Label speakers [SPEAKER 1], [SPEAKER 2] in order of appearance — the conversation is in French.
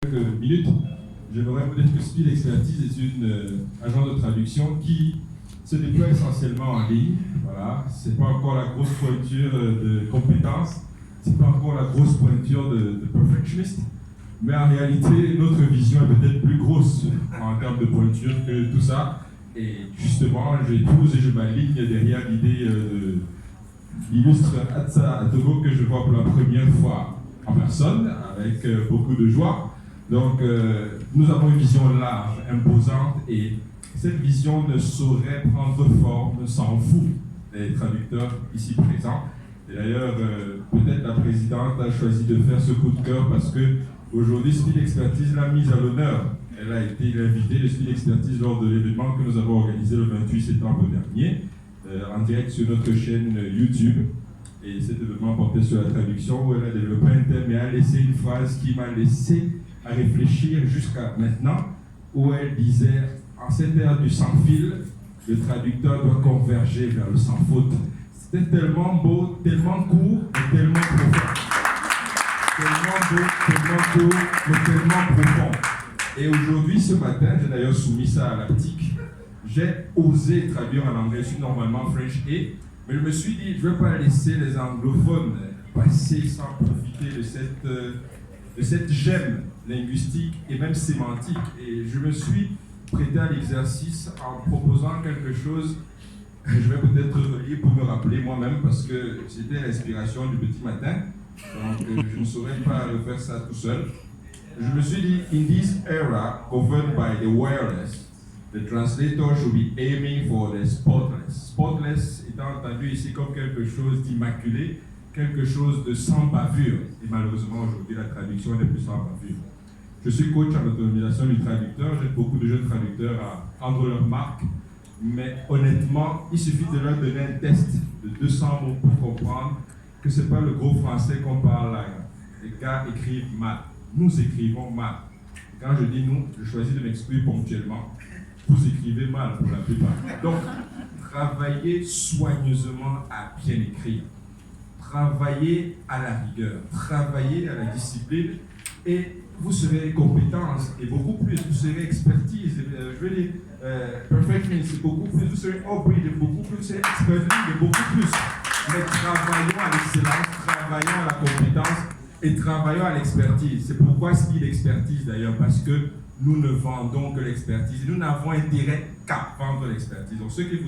[SPEAKER 1] Quelques minutes, j'aimerais vous dire que Speed Expertise est une agence de traduction qui se déploie essentiellement en ligne. Voilà, c'est pas encore la grosse pointure de compétences, c'est pas encore la grosse pointure de perfectionniste, mais en réalité, notre vision est peut-être plus grosse en termes de pointure que tout ça. Et justement, j'épouse et je m'aligne derrière l'idée de l'illustre Atsa Atogo que je vois pour la première fois en personne, avec beaucoup de joie. Donc, nous avons une vision large, imposante, et cette vision ne saurait prendre forme sans vous, les traducteurs ici présents. Et d'ailleurs, peut-être la présidente a choisi de faire ce coup de cœur parce que aujourd'hui, Speed Expertise l'a mise à l'honneur. Elle a été l'invitée de Speed Expertise lors de l'événement que nous avons organisé le 28 septembre dernier, en direct sur notre chaîne YouTube. Et cet événement portait sur la traduction où elle a développé un thème et a laissé une phrase qui m'a laissé à réfléchir jusqu'à maintenant, où elle disait, en cette ère du sans fil, le traducteur doit converger vers le sans faute. C'était tellement beau, tellement court, mais tellement profond. Tellement beau, tellement court, mais tellement profond. Et aujourd'hui, ce matin, j'ai d'ailleurs soumis ça à l'Aptique, j'ai osé traduire en anglais, je suis normalement French A, mais je me suis dit, je ne vais pas laisser les anglophones passer sans profiter de cette gemme linguistique et même sémantique. Et je me suis prêté à l'exercice en proposant quelque chose, je vais peut-être relire pour me rappeler moi-même, parce que c'était l'inspiration du petit matin, donc je ne saurais pas refaire ça tout seul. Je me suis dit, in this era governed by the wireless, the translator should be aiming for the spotless. Spotless étant entendu ici comme quelque chose d'immaculé, quelque chose de sans bavure. Et malheureusement, aujourd'hui, la traduction n'est plus sans bavure. Je suis coach en autonomisation du traducteur. J'aide beaucoup de jeunes traducteurs à prendre leur marque. Mais honnêtement, il suffit de leur donner un test de 200 mots pour comprendre que ce n'est pas le gros français qu'on parle là. Les gars écrivent mal. Nous écrivons mal. Quand je dis nous, je choisis de m'exprimer ponctuellement. Vous écrivez mal pour la plupart. Donc, travaillez soigneusement à bien écrire. Travaillez à la rigueur. Travaillez à la discipline. Et vous serez compétence et beaucoup plus. Vous serez expertise. Je veux dire, perfection, c'est beaucoup plus. Vous serez upgrade beaucoup plus. Vous serez expertise et beaucoup plus. Mais travaillons à l'excellence, travaillons à la compétence et travaillons à l'expertise. C'est pourquoi Speed Expertise d'ailleurs, parce que nous ne vendons que l'expertise. Nous n'avons intérêt qu'à vendre l'expertise. Donc, ceux qui